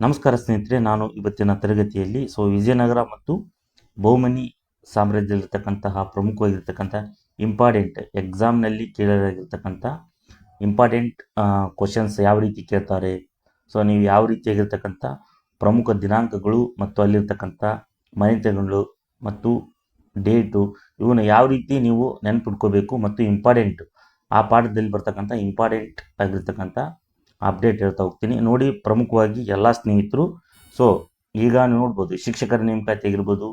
ನಮಸ್ಕಾರ ಸ್ನೇಹಿತರೆ, ನಾನು ಇವತ್ತಿನ ತರಗತಿಯಲ್ಲಿ ವಿಜಯನಗರ ಮತ್ತು ಬಹುಮನಿ ಸಾಮ್ರಾಜ್ಯದಲ್ಲಿರ್ತಕ್ಕಂತಹ ಪ್ರಮುಖವಾಗಿರ್ತಕ್ಕಂಥ ಇಂಪಾರ್ಟೆಂಟ್ ಎಕ್ಸಾಮ್ನಲ್ಲಿ ಕೇಳಲಾಗಿರ್ತಕ್ಕಂಥ ಇಂಪಾರ್ಟೆಂಟ್ ಕ್ವಶನ್ಸ್ ಯಾವ ರೀತಿ ಕೇಳ್ತಾರೆ, ನೀವು ಯಾವ ರೀತಿಯಾಗಿರ್ತಕ್ಕಂಥ ಪ್ರಮುಖ ದಿನಾಂಕಗಳು ಮತ್ತು ಅಲ್ಲಿರ್ತಕ್ಕಂಥ ಮನೆತನಗಳು ಮತ್ತು ಡೇಟು ಇವನ್ನ ಯಾವ ರೀತಿ ನೀವು ನೆನ್ಪಿಟ್ಕೋಬೇಕು ಮತ್ತು ಇಂಪಾರ್ಟೆಂಟ್ ಆ ಪಾಠದಲ್ಲಿ ಬರ್ತಕ್ಕಂಥ ಇಂಪಾರ್ಟೆಂಟ್ ಆಗಿರ್ತಕ್ಕಂಥ ಅಪ್ಡೇಟ್ ಹೇಳ್ತಾ ಹೋಗ್ತೀನಿ. ನೋಡಿ, ಪ್ರಮುಖವಾಗಿ ಎಲ್ಲ ಸ್ನೇಹಿತರು ಈಗ ನೋಡ್ಬೋದು ಶಿಕ್ಷಕರ ನೇಮಕಾತಿ ಆಗಿರ್ಬೋದು,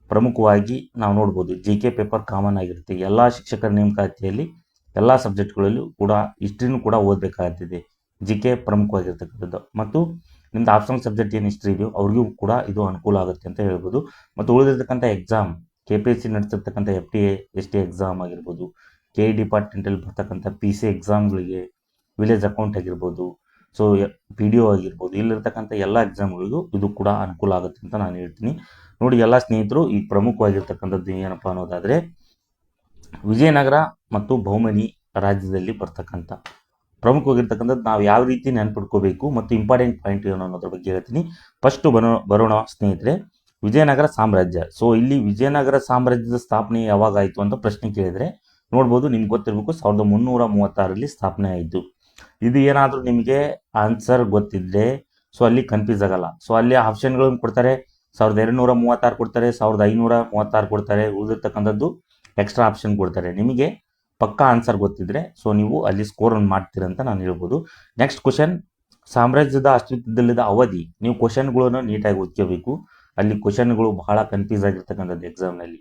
ಪ್ರಮುಖವಾಗಿ ನಾವು ನೋಡ್ಬೋದು GK ಪೇಪರ್ ಕಾಮನ್ ಆಗಿರುತ್ತೆ. ಎಲ್ಲ ಶಿಕ್ಷಕರ ನೇಮಕಾತಿಯಲ್ಲಿ ಎಲ್ಲ ಸಬ್ಜೆಕ್ಟ್ಗಳಲ್ಲೂ ಕೂಡ ಹಿಸ್ಟ್ರಿನೂ ಕೂಡ ಓದಬೇಕಾಗ್ತಿದೆ. GK ಪ್ರಮುಖವಾಗಿರ್ತಕ್ಕಂಥದ್ದು ಮತ್ತು ನಿಮ್ದು ಆಪ್ಷನಲ್ ಸಬ್ಜೆಕ್ಟ್ ಏನು ಹಿಸ್ಟ್ರಿ ಇದೆಯೋ ಅವ್ರಿಗೂ ಕೂಡ ಇದು ಅನುಕೂಲ ಆಗುತ್ತೆ ಅಂತ ಹೇಳ್ಬೋದು. ಮತ್ತು ಉಳಿದಿರ್ತಕ್ಕಂಥ ಎಕ್ಸಾಮ್ KPSC ನಡೆಸಿರ್ತಕ್ಕಂಥ FTA ST ಎಕ್ಸಾಮ್ ಆಗಿರ್ಬೋದು, KE ಡಿಪಾರ್ಟ್ಮೆಂಟಲ್ಲಿ ಬರ್ತಕ್ಕಂಥ PC ಎಕ್ಸಾಮ್ಗಳಿಗೆ, ವಿಲೇಜ್ ಅಕೌಂಟ್ ಆಗಿರ್ಬೋದು, PDO ಆಗಿರ್ಬೋದು, ಇಲ್ಲಿರ್ತಕ್ಕಂಥ ಎಲ್ಲ ಎಕ್ಸಾಮ್ಗಳಿಗೂ ಇದು ಕೂಡ ಅನುಕೂಲ ಆಗುತ್ತೆ ಅಂತ ನಾನು ಹೇಳ್ತೀನಿ. ನೋಡಿ ಎಲ್ಲ ಸ್ನೇಹಿತರು, ಈ ಪ್ರಮುಖವಾಗಿರ್ತಕ್ಕಂಥದ್ದು ಏನಪ್ಪ ಅನ್ನೋದಾದರೆ ವಿಜಯನಗರ ಮತ್ತು ಬಹುಮನಿ ರಾಜ್ಯದಲ್ಲಿ ಬರ್ತಕ್ಕಂಥ ಪ್ರಮುಖವಾಗಿರ್ತಕ್ಕಂಥದ್ದು ನಾವು ಯಾವ ರೀತಿ ನೆನ್ಪಿಟ್ಕೋಬೇಕು ಮತ್ತು ಇಂಪಾರ್ಟೆಂಟ್ ಪಾಯಿಂಟ್ ಏನು ಅನ್ನೋದ್ರ ಬಗ್ಗೆ ಹೇಳ್ತೀನಿ. ಫಸ್ಟು ಬರೋಣ ಸ್ನೇಹಿತರೆ, ವಿಜಯನಗರ ಸಾಮ್ರಾಜ್ಯ. ಇಲ್ಲಿ ವಿಜಯನಗರ ಸಾಮ್ರಾಜ್ಯದ ಸ್ಥಾಪನೆ ಯಾವಾಗ ಆಯಿತು ಅಂತ ಪ್ರಶ್ನೆ ಕೇಳಿದರೆ ನೋಡ್ಬೋದು, ನಿಮ್ಗೆ ಗೊತ್ತಿರಬೇಕು 1336ರಲ್ಲಿ ಸ್ಥಾಪನೆ ಆಯಿತು. ಇದು ಏನಾದರೂ ನಿಮಗೆ ಆನ್ಸರ್ ಗೊತ್ತಿದ್ದರೆ ಅಲ್ಲಿ ಕನ್ಫ್ಯೂಸ್ ಆಗಲ್ಲ. ಅಲ್ಲಿ ಆಪ್ಷನ್ಗಳನ್ನು ಕೊಡ್ತಾರೆ, 1236 ಕೊಡ್ತಾರೆ, 1536 ಕೊಡ್ತಾರೆ, ಉಳಿದಿರ್ತಕ್ಕಂಥದ್ದು ಎಕ್ಸ್ಟ್ರಾ ಆಪ್ಷನ್ ಕೊಡ್ತಾರೆ. ನಿಮಗೆ ಪಕ್ಕಾ ಆನ್ಸರ್ ಗೊತ್ತಿದ್ದರೆ ನೀವು ಅಲ್ಲಿ ಸ್ಕೋರನ್ನು ಮಾಡ್ತೀರಂತ ನಾನು ಹೇಳ್ಬೋದು. ನೆಕ್ಸ್ಟ್ ಕ್ವಶನ್, ಸಾಮ್ರಾಜ್ಯದ ಅಸ್ತಿತ್ವದಲ್ಲಿದ್ದ ಅವಧಿ. ನೀವು ಕ್ವಶನ್ಗಳನ್ನು ನೀಟಾಗಿ ಓದ್ಕೋಬೇಕು. ಅಲ್ಲಿ ಕ್ವಶನ್ಗಳು ಬಹಳ ಕನ್ಫ್ಯೂಸ್ ಆಗಿರ್ತಕ್ಕಂಥದ್ದು ಎಕ್ಸಾಮ್ನಲ್ಲಿ.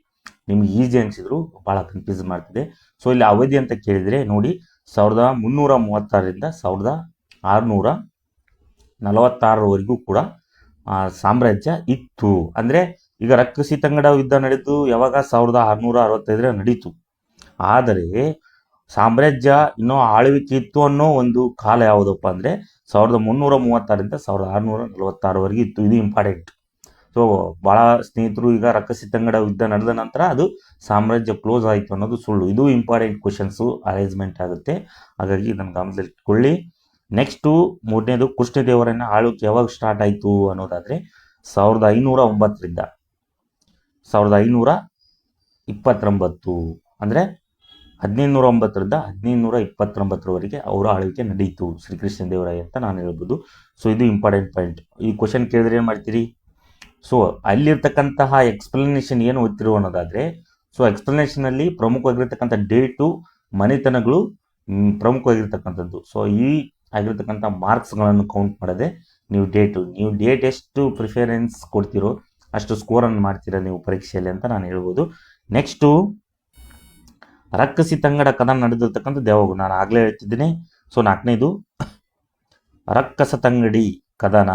ನಿಮ್ಗೆ ಈಸಿ ಅನಿಸಿದ್ರು ಭಾಳ ಕನ್ಫ್ಯೂಸ್ ಮಾಡ್ತಿದೆ. ಇಲ್ಲಿ ಅವಧಿ ಅಂತ ಕೇಳಿದರೆ ನೋಡಿ, 1336ರಿಂದ 1646ರವರೆಗೂ ಕೂಡ ಸಾಮ್ರಾಜ್ಯ ಇತ್ತು. ಅಂದರೆ ಈಗ ರಕ್ಕಸಿತಂಗಡ ಯುದ್ಧ ನಡೆದು ಯಾವಾಗ 1665 ನಡೀತು. ಆದರೆ ಸಾಮ್ರಾಜ್ಯ ಇನ್ನೂ ಆಳ್ವಿಕೆ ಇತ್ತು ಅನ್ನೋ ಒಂದು ಕಾಲ ಯಾವುದಪ್ಪ ಅಂದರೆ 1336ರಿಂದ 1646ವರೆಗೆ ಇತ್ತು. ಇದು ಇಂಪಾರ್ಟೆಂಟ್. ಭಾಳ ಸ್ನೇಹಿತರು, ಈಗ ರಕ್ಕಸಿತಂಗಡ ಯುದ್ಧ ನಡೆದ ನಂತರ ಅದು ಸಾಮ್ರಾಜ್ಯ ಕ್ಲೋಸ್ ಆಯಿತು ಅನ್ನೋದು ಸುಳ್ಳು. ಇದು ಇಂಪಾರ್ಟೆಂಟ್ ಕ್ವಶನ್ಸು ಅರೇಂಜ್ಮೆಂಟ್ ಆಗುತ್ತೆ, ಹಾಗಾಗಿ ಇದನ್ನು ಗಮನದಲ್ಲಿ ಇಟ್ಕೊಳ್ಳಿ. ನೆಕ್ಸ್ಟು ಮೂರನೇದು, ಕೃಷ್ಣದೇವರಾಯನ ಆಳ್ವಿಕೆ ಯಾವಾಗ ಸ್ಟಾರ್ಟ್ ಆಯಿತು ಅನ್ನೋದಾದರೆ 1509ರಿಂದ 1529, ಅಂದರೆ 1509ರಿಂದ 1529ರವರೆಗೆ ಅವರ ಆಳ್ವಿಕೆ ನಡೀತು ಶ್ರೀಕೃಷ್ಣದೇವರಾಯ ಅಂತ ನಾನು ಹೇಳ್ಬೋದು. ಇದು ಇಂಪಾರ್ಟೆಂಟ್ ಪಾಯಿಂಟ್. ಈ ಕ್ವಶನ್ ಕೇಳಿದ್ರೆ ಏನು ಮಾಡ್ತೀರಿ? ಅಲ್ಲಿರ್ತಕ್ಕಂತಹ ಎಕ್ಸ್ಪ್ಲನೇಷನ್ ಏನು ಓದ್ತಿರೋ ಅನ್ನೋದಾದರೆ ಎಕ್ಸ್ಪ್ಲನೇಷನಲ್ಲಿ ಪ್ರಮುಖವಾಗಿರ್ತಕ್ಕಂಥ ಡೇಟು, ಮನೆತನಗಳು ಪ್ರಮುಖವಾಗಿರ್ತಕ್ಕಂಥದ್ದು. ಈ ಆಗಿರ್ತಕ್ಕಂಥ ಮಾರ್ಕ್ಸ್ಗಳನ್ನು ಕೌಂಟ್ ಮಾಡದೆ ನೀವು ಡೇಟ್ ಎಷ್ಟು ಪ್ರಿಫರೆನ್ಸ್ ಕೊಡ್ತೀರೋ ಅಷ್ಟು ಸ್ಕೋರನ್ನು ಮಾಡ್ತೀರಾ ನೀವು ಪರೀಕ್ಷೆಯಲ್ಲಿ ಅಂತ ನಾನು ಹೇಳ್ಬೋದು. ನೆಕ್ಸ್ಟು, ರಕ್ಕಸಿತಂಗಡ ಕದನ ನಡೆದಿರ್ತಕ್ಕಂಥದ್ದು ಯಾವಾಗ ನಾನು ಆಗಲೇ ಹೇಳ್ತಿದ್ದೀನಿ. 4ನೇದು, ರಕ್ಕಸತಂಗಡಿ ಕದನ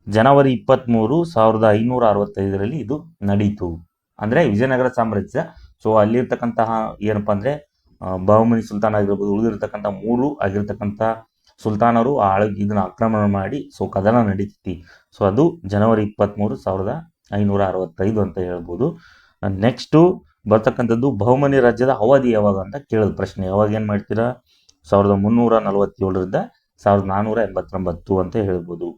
ಜನವರಿ 23, 1565ರಲ್ಲಿ ಇದು ನಡೀತು. ಅಂದರೆ ವಿಜಯನಗರ ಸಾಮ್ರಾಜ್ಯ. ಅಲ್ಲಿರ್ತಕ್ಕಂತಹ ಏನಪ್ಪ ಅಂದರೆ ಬಹುಮನಿ ಸುಲ್ತಾನ್ ಆಗಿರ್ಬೋದು, ಉಳಿದಿರ್ತಕ್ಕಂಥ 3 ಆಗಿರ್ತಕ್ಕಂಥ ಸುಲ್ತಾನರು ಇದನ್ನು ಆಕ್ರಮಣ ಮಾಡಿ ಕದನ ನಡೀತೈತಿ. ಅದು ಜನವರಿ 23, 1565 ಅಂತ ಹೇಳ್ಬೋದು. ನೆಕ್ಸ್ಟು ಬರ್ತಕ್ಕಂಥದ್ದು ಬಹುಮನಿ ರಾಜ್ಯದ ಅವಧಿ ಯಾವಾಗ ಅಂತ ಕೇಳೋದು ಪ್ರಶ್ನೆ. ಯಾವಾಗ ಏನು ಮಾಡ್ತೀರಾ? 1347ರಿಂದ 1489 ಅಂತ ಹೇಳ್ಬೋದು.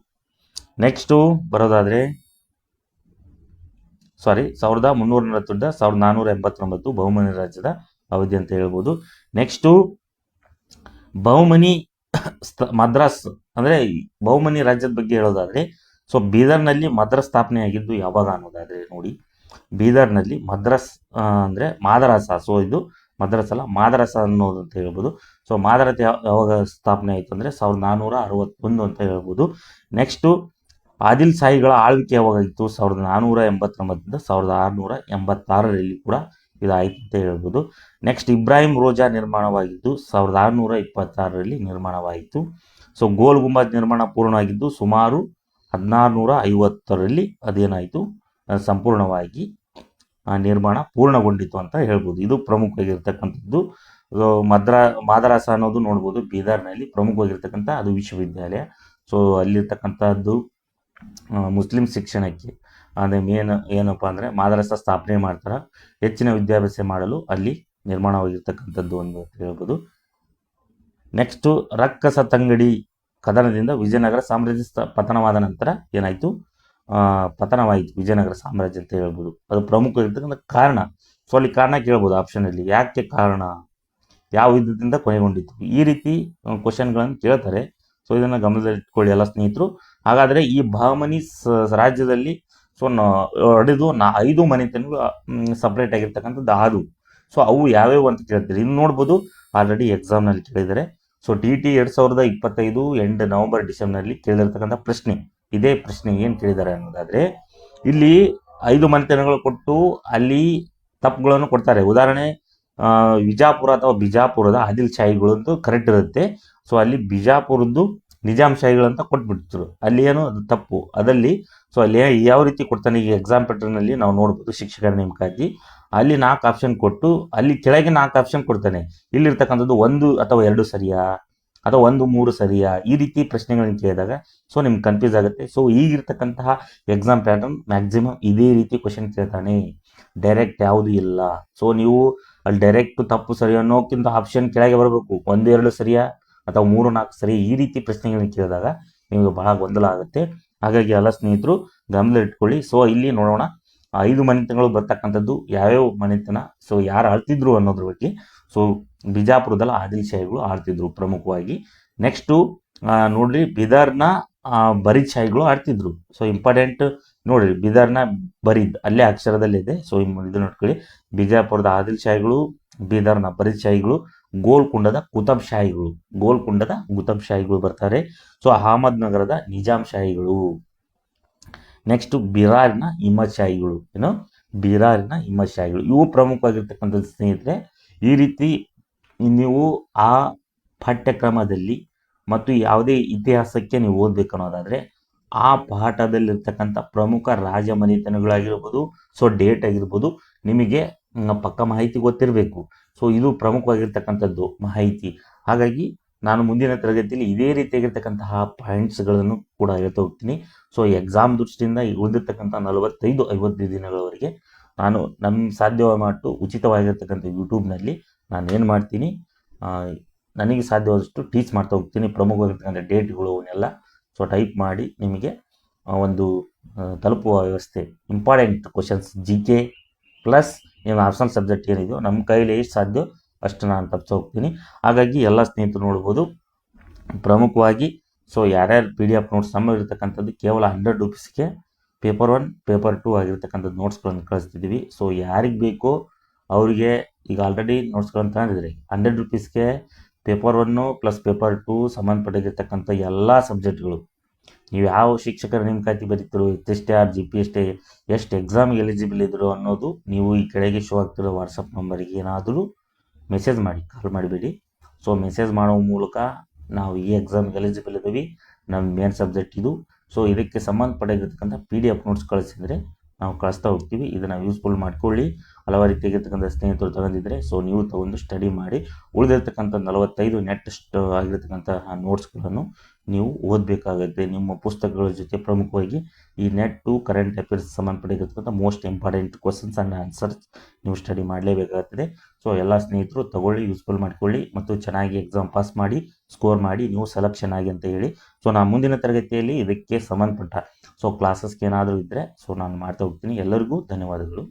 ನೆಕ್ಸ್ಟು ಬರೋದಾದರೆ 1340ರಿಂದ 1489 ಬಹುಮನಿ ರಾಜ್ಯದ ಅವಧಿ ಅಂತ ಹೇಳ್ಬೋದು. ನೆಕ್ಸ್ಟು ಬಹುಮನಿ ಮದ್ರಾಸ್, ಅಂದರೆ ಬಹುಮನಿ ರಾಜ್ಯದ ಬಗ್ಗೆ ಹೇಳೋದಾದರೆ ಬೀದರ್ನಲ್ಲಿ ಮದ್ರಾಸ್ ಸ್ಥಾಪನೆ ಆಗಿದ್ದು ಯಾವಾಗ ಅನ್ನೋದಾದರೆ ನೋಡಿ, ಬೀದರ್ನಲ್ಲಿ ಮದ್ರಾಸ್ ಅಂದರೆ ಮಾದರಾಸ. ಇದು ಮದ್ರಾಸ್ ಅಲ್ಲ, ಮಾದರಾಸ ಅನ್ನೋದು ಅಂತ ಹೇಳ್ಬೋದು. ಮಾದರಾಸ ಯಾವಾಗ ಸ್ಥಾಪನೆ ಆಯಿತು ಅಂದರೆ 1461 ಅಂತ ಹೇಳ್ಬೋದು. ನೆಕ್ಸ್ಟು ಆದಿಲ್ ಶಾಹಿಗಳ ಆಳ್ವಿಕೆ ಯಾವಾಗಿತ್ತು? 1489ರಿಂದ 1686ರಲ್ಲಿ ಕೂಡ ಇದಾಯಿತು ಅಂತ ಹೇಳ್ಬೋದು. ನೆಕ್ಸ್ಟ್, ಇಬ್ರಾಹಿಂ ರೋಜಾ ನಿರ್ಮಾಣವಾಗಿದ್ದು 1626ರಲ್ಲಿ ನಿರ್ಮಾಣವಾಯಿತು. ಗೋಲ್ ಗುಂಬಜ್ ನಿರ್ಮಾಣ ಪೂರ್ಣವಾಗಿದ್ದು ಸುಮಾರು 1650ರಲ್ಲಿ ಅದೇನಾಯಿತು, ಸಂಪೂರ್ಣವಾಗಿ ನಿರ್ಮಾಣ ಪೂರ್ಣಗೊಂಡಿತು ಅಂತ ಹೇಳ್ಬೋದು. ಇದು ಪ್ರಮುಖವಾಗಿರ್ತಕ್ಕಂಥದ್ದು. ಮಾದರಾಸ ಅನ್ನೋದು ನೋಡ್ಬೋದು ಬೀದರ್ನಲ್ಲಿ ಪ್ರಮುಖವಾಗಿರ್ತಕ್ಕಂಥ ಅದು ವಿಶ್ವವಿದ್ಯಾಲಯ. ಅಲ್ಲಿರ್ತಕ್ಕಂಥದ್ದು ಮುಸ್ಲಿಂ ಶಿಕ್ಷಣಕ್ಕೆ ಅಂದರೆ ಏನಪ್ಪ ಅಂದರೆ ಮಾದರಸ ಸ್ಥಾಪನೆ ಮಾಡ್ತಾರೆ, ಹೆಚ್ಚಿನ ವಿದ್ಯಾಭ್ಯಾಸ ಮಾಡಲು ಅಲ್ಲಿ ನಿರ್ಮಾಣವಾಗಿರ್ತಕ್ಕಂಥದ್ದು ಒಂದು ಅಂತ ಹೇಳ್ಬೋದು. ನೆಕ್ಸ್ಟು ರಕ್ಕಸತಂಗಡಿ ಕದನದಿಂದ ವಿಜಯನಗರ ಸಾಮ್ರಾಜ್ಯ ಪತನವಾದ ನಂತರ ಏನಾಯಿತು, ಪತನವಾಯಿತು ವಿಜಯನಗರ ಸಾಮ್ರಾಜ್ಯ ಅಂತ ಹೇಳ್ಬೋದು. ಅದು ಪ್ರಮುಖವಾಗಿರ್ತಕ್ಕಂಥ ಕಾರಣ. ಸೊ ಅಲ್ಲಿ ಕಾರಣ ಕೇಳ್ಬೋದು ಆಪ್ಷನಲ್ಲಿ, ಯಾಕೆ ಕಾರಣ, ಯಾವ ಯುದ್ಧದಿಂದ ಕೊನೆಗೊಂಡಿತ್ತು, ಈ ರೀತಿ ಕ್ವಶನ್ಗಳನ್ನು ಕೇಳ್ತಾರೆ. ಸೊ ಇದನ್ನು ಗಮನದಲ್ಲಿಟ್ಕೊಳ್ಳಿ ಎಲ್ಲ ಸ್ನೇಹಿತರು. ಹಾಗಾದರೆ ಈ ಬಹಮನಿ ರಾಜ್ಯದಲ್ಲಿ ಸೊ ಹೊಡೆದು 5 ಮನೆತನಗಳು ಸಪ್ರೇಟ್ ಆಗಿರ್ತಕ್ಕಂಥದ್ದು ಆದವು. ಸೊ ಅವು ಯಾವ್ಯಾವು ಅಂತ ಕೇಳ್ತಾರೆ, ಇನ್ನು ನೋಡ್ಬೋದು ಆಲ್ರೆಡಿ ಎಕ್ಸಾಮ್ನಲ್ಲಿ ಕೇಳಿದ್ದಾರೆ. ಸೊ TT 2025 ಎಂಡ್ ನವೆಂಬರ್ ಡಿಸೆಂಬರ್ನಲ್ಲಿ ಕೇಳಿರ್ತಕ್ಕಂಥ ಪ್ರಶ್ನೆ, ಇದೇ ಪ್ರಶ್ನೆ ಏನು ಕೇಳಿದ್ದಾರೆ ಅನ್ನೋದಾದರೆ, ಇಲ್ಲಿ 5 ಮನೆತನಗಳು ಕೊಟ್ಟು ಅಲ್ಲಿ ತಪ್ಪುಗಳನ್ನು ಕೊಡ್ತಾರೆ. ಉದಾಹರಣೆ ವಿಜಾಪುರ ಅಥವಾ ಬಿಜಾಪುರದ ಆದಿಲ್ ಶಾಹಿಗಳದ್ದು ಕರೆಕ್ಟ್ ಇರುತ್ತೆ. ಸೊ ಅಲ್ಲಿ ಬಿಜಾಪುರದ್ದು ನಿಜಾಮ್ ಶಾಹಿಗಳಂತ ಕೊಟ್ಬಿಡ್ತಾರೆ, ಅಲ್ಲಿ ಏನು ಅದು ತಪ್ಪು ಅದಲ್ಲಿ. ಸೊ ಅಲ್ಲಿ ಯಾವ ರೀತಿ ಕೊಡ್ತಾನೆ, ಈಗ ಎಕ್ಸಾಮ್ ಪ್ಯಾಟರ್ನಲ್ಲಿ ನಾವು ನೋಡ್ಬೋದು ಶಿಕ್ಷಕರ ನೇಮಕಾತಿ, ಅಲ್ಲಿ 4 ಆಪ್ಷನ್ ಕೊಟ್ಟು ಅಲ್ಲಿ ಕೆಳಗೆ 4 ಆಪ್ಷನ್ ಕೊಡ್ತಾನೆ. ಇಲ್ಲಿರ್ತಕ್ಕಂಥದ್ದು 1 ಅಥವಾ 2 ಸರಿಯಾ ಅಥವಾ 1, 3 ಸರಿಯಾ, ಈ ರೀತಿ ಪ್ರಶ್ನೆಗಳನ್ನ ಕೇಳಿದಾಗ ಸೊ ನಿಮ್ಗೆ ಕನ್ಫ್ಯೂಸ್ ಆಗುತ್ತೆ. ಸೊ ಈಗಿರ್ತಕ್ಕಂತಹ ಎಕ್ಸಾಮ್ ಪ್ಯಾಟರ್ನ್ ಮ್ಯಾಕ್ಸಿಮಮ್ ಇದೇ ರೀತಿ ಕ್ವಶನ್ ಕೇಳ್ತಾನೆ, ಡೈರೆಕ್ಟ್ ಯಾವುದು ಇಲ್ಲ. ಸೊ ನೀವು ಅಲ್ಲಿ ಡೈರೆಕ್ಟ್ ತಪ್ಪು ಸರಿ ಅನ್ನೋಕ್ಕಿಂತ ಆಪ್ಷನ್ ಕೆಳಗೆ ಬರಬೇಕು, 1, 2 ಸರಿಯಾ ಅಥವಾ 3, 4 ಸರಿ, ಈ ರೀತಿ ಪ್ರಶ್ನೆಗಳನ್ನ ಕೇಳಿದಾಗ ನಿಮಗೆ ಬಹಳ ಗೊಂದಲ ಆಗುತ್ತೆ. ಹಾಗಾಗಿ ಎಲ್ಲ ಸ್ನೇಹಿತರು ಗಮನದಲ್ಲಿಟ್ಕೊಳ್ಳಿ. ಸೊ ಇಲ್ಲಿ ನೋಡೋಣ 5 ಮನೆತನಗಳು ಬರ್ತಕ್ಕಂಥದ್ದು ಯಾವ್ಯಾವ ಮನೆತನ, ಸೊ ಯಾರು ಆಳ್ತಿದ್ರು ಅನ್ನೋದ್ರ ಬಗ್ಗೆ. ಸೊ ಬಿಜಾಪುರದಲ್ಲಿ ಆದಿಲ್ ಶಾಹಿಗಳು ಆಳ್ತಿದ್ರು ಪ್ರಮುಖವಾಗಿ. ನೆಕ್ಸ್ಟು ನೋಡ್ರಿ ಬೀದರ್ನ ಬರೀದ್ ಶಾಹಿಗಳು ಆಡ್ತಿದ್ರು. ಸೊ ಇಂಪಾರ್ಟೆಂಟ್ ನೋಡ್ರಿ, ಬೀದರ್ನ ಬರೀದ್ ಅಲ್ಲೇ ಅಕ್ಷರದಲ್ಲಿದೆ. ಸೊ ಇದು ನೋಡ್ಕೊಳ್ಳಿ, ಬಿಜಾಪುರದ ಆದಿಲ್ ಶಾಹಿಗಳು, ಬೀದರ್ನ ಬರೀದ್ ಶಾಹಿಗಳು, ಗೋಲ್ಕುಂಡದ ಕುತಬ್ ಶಾಹಿಗಳು ಬರ್ತಾರೆ. ಸೊ ಅಹಮದ್ ನಗರದ ನಿಜಾಮ್ ಶಾಹಿಗಳು. ನೆಕ್ಸ್ಟ್ ಬಿರಾರ್ನ ಇಮ್ಮದ್ ಶಾಹಿಗಳು, ಇವು ಪ್ರಮುಖವಾಗಿರ್ತಕ್ಕಂಥದ್ದು ಸ್ನೇಹಿತರೆ. ಈ ರೀತಿ ನೀವು ಆ ಪಾಠ್ಯಕ್ರಮದಲ್ಲಿ ಮತ್ತು ಯಾವುದೇ ಇತಿಹಾಸಕ್ಕೆ ನೀವು ಓದಬೇಕು ಅನ್ನೋದಾದರೆ ಆ ಪಾಠದಲ್ಲಿರ್ತಕ್ಕಂಥ ಪ್ರಮುಖ ರಾಜ ಮನೆತನಗಳಾಗಿರ್ಬೋದು, ಸೊ ಡೇಟ್ ಆಗಿರ್ಬೋದು, ನಿಮಗೆ ಪಕ್ಕ ಮಾಹಿತಿ ಗೊತ್ತಿರಬೇಕು. ಸೊ ಇದು ಪ್ರಮುಖವಾಗಿರ್ತಕ್ಕಂಥದ್ದು ಮಾಹಿತಿ. ಹಾಗಾಗಿ ನಾನು ಮುಂದಿನ ತರಗತಿಯಲ್ಲಿ ಇದೇ ರೀತಿಯಾಗಿರ್ತಕ್ಕಂತಹ ಪಾಯಿಂಟ್ಸ್ಗಳನ್ನು ಕೂಡ ಹೇಳ್ತಾ ಹೋಗ್ತೀನಿ. ಸೊ ಎಕ್ಸಾಮ್ ದೃಷ್ಟಿಯಿಂದ ಉಳಿದಿರ್ತಕ್ಕಂಥ 45-50 ದಿನಗಳವರೆಗೆ ನಾನು ನಮ್ಮ ಸಾಧ್ಯವಾದಷ್ಟು ಉಚಿತವಾಗಿರ್ತಕ್ಕಂಥ ಯೂಟ್ಯೂಬ್ನಲ್ಲಿ ನಾನು ಏನು ಮಾಡ್ತೀನಿ, ನನಗೆ ಸಾಧ್ಯವಾದಷ್ಟು ಟೀಚ್ ಮಾಡ್ತಾ ಹೋಗ್ತೀನಿ. ಪ್ರಮುಖವಾಗಿರ್ತಕ್ಕಂಥ ಡೇಟ್ಗಳು ಅವನ್ನೆಲ್ಲ ಸೊ ಟೈಪ್ ಮಾಡಿ ನಿಮಗೆ ಒಂದು ತಲುಪುವ ವ್ಯವಸ್ಥೆ. ಇಂಪಾರ್ಟೆಂಟ್ ಕ್ವಶನ್ಸ್ GK ಪ್ಲಸ್ ನಿಮ್ಮ ಆಪ್ಷನಲ್ ಸಬ್ಜೆಕ್ಟ್ ಏನಿದೆಯೋ ನಮ್ಮ ಕೈಲಿ ಎಷ್ಟು ಸಾಧ್ಯ ಅಷ್ಟು ನಾನು ತಪ್ಪಿಸಿ ಹೋಗ್ತೀನಿ. ಹಾಗಾಗಿ ಎಲ್ಲ ಸ್ನೇಹಿತರು ನೋಡ್ಬೋದು ಪ್ರಮುಖವಾಗಿ. ಸೊ ಯಾರ್ಯಾರು PDF ನೋಟ್ಸ್ ನಮ್ಮಲ್ಲಿರ್ತಕ್ಕಂಥದ್ದು ಕೇವಲ 100 ರೂಪೀಸ್ಗೆ ಪೇಪರ್ 1, ಪೇಪರ್ 2 ಆಗಿರ್ತಕ್ಕಂಥದ್ದು ನೋಟ್ಸ್ಗಳನ್ನು ಕಳಿಸ್ತಿದ್ದೀವಿ. ಸೊ ಯಾರಿಗೆ ಬೇಕೋ ಅವರಿಗೆ ಈಗ ಆಲ್ರೆಡಿ ನೋಟ್ಸ್ಗಳನ್ನು ತಗೊಂಡಿದ್ದಾರೆ. 100 ರೂಪೀಸ್ಗೆ ಪೇಪರ್ 1 ಪ್ಲಸ್ ಪೇಪರ್ 2 ಸಂಬಂಧಪಟ್ಟಿರ್ತಕ್ಕಂಥ ಎಲ್ಲ ಸಬ್ಜೆಕ್ಟ್ಗಳು, ನೀವು ಯಾವ ಶಿಕ್ಷಕರ ನೇಮಕಾತಿ ಬರೀತಿರೋ, HSTR GPST ಎಷ್ಟು ಎಕ್ಸಾಮ್ಗೆ ಎಲಿಜಿಬಲ್ ಇದ್ರು ಅನ್ನೋದು ನೀವು ಈ ಕೆಳಗೆ ಶೋ ಆಗ್ತಿರೋ ವಾಟ್ಸಪ್ ನಂಬರಿಗೆ ಏನಾದರೂ ಮೆಸೇಜ್ ಮಾಡಿ, ಕಾಲ್ ಮಾಡಿಬೇಡಿ. ಸೊ ಮೆಸೇಜ್ ಮಾಡೋ ಮೂಲಕ ನಾವು ಈ ಎಕ್ಸಾಮ್ಗೆ ಎಲಿಜಿಬಲ್ ಇದ್ದೀವಿ, ನಮ್ಮ ಮೇನ್ ಸಬ್ಜೆಕ್ಟ್ ಇದು, ಸೊ ಇದಕ್ಕೆ ಸಂಬಂಧಪಟ್ಟಿರ್ತಕ್ಕಂಥ PDF ನೋಟ್ಸ್ ಕಳಿಸಿದರೆ ನಾವು ಕಳಿಸ್ತಾ ಹೋಗ್ತೀವಿ. ಇದನ್ನು ಯೂಸ್ಫುಲ್ ಮಾಡ್ಕೊಳ್ಳಿ. ಹಲವಾರು ರೀತಿಯಾಗಿರ್ತಕ್ಕಂಥ ಸ್ನೇಹಿತರು ತಗೊಂಡಿದ್ದಾರೆ. ಸೊ ನೀವು ತಗೊಂಡು ಸ್ಟಡಿ ಮಾಡಿ ಉಳಿದಿರ್ತಕ್ಕಂಥ 45 ನೆಟ್ ಆಗಿರ್ತಕ್ಕಂತಹ ನೋಟ್ಸ್ಗಳನ್ನು ನೀವು ಓದಬೇಕಾಗುತ್ತೆ. ನಿಮ್ಮ ಪುಸ್ತಕಗಳ ಜೊತೆ ಪ್ರಮುಖವಾಗಿ ಈ ನೆಟ್ಟು ಕರೆಂಟ್ ಅಫೇರ್ಸ್ ಸಂಬಂಧಪಟ್ಟಿರ್ತಕ್ಕಂಥ most important questions and answers ನೀವು ಸ್ಟಡಿ ಮಾಡಲೇಬೇಕಾಗುತ್ತದೆ. ಸೊ ಎಲ್ಲ ಸ್ನೇಹಿತರು ತಗೊಳ್ಳಿ, ಯೂಸ್ಫುಲ್ ಮಾಡ್ಕೊಳ್ಳಿ ಮತ್ತು ಚೆನ್ನಾಗಿ ಎಕ್ಸಾಮ್ ಪಾಸ್ ಮಾಡಿ, ಸ್ಕೋರ್ ಮಾಡಿ ನೀವು ಸೆಲೆಕ್ಷನ್ ಆಗಿ ಅಂತ ಹೇಳಿ. ಸೊ ನಾನು ಮುಂದಿನ ತರಗತಿಯಲ್ಲಿ ಇದಕ್ಕೆ ಸಂಬಂಧಪಟ್ಟ ಸೊ ಕ್ಲಾಸಸ್ಗೆ ಏನಾದರೂ ಇದ್ದರೆ ಸೊ ನಾನು ಮಾಡ್ತಾ ಹೋಗ್ತೀನಿ. ಎಲ್ಲರಿಗೂ ಧನ್ಯವಾದಗಳು.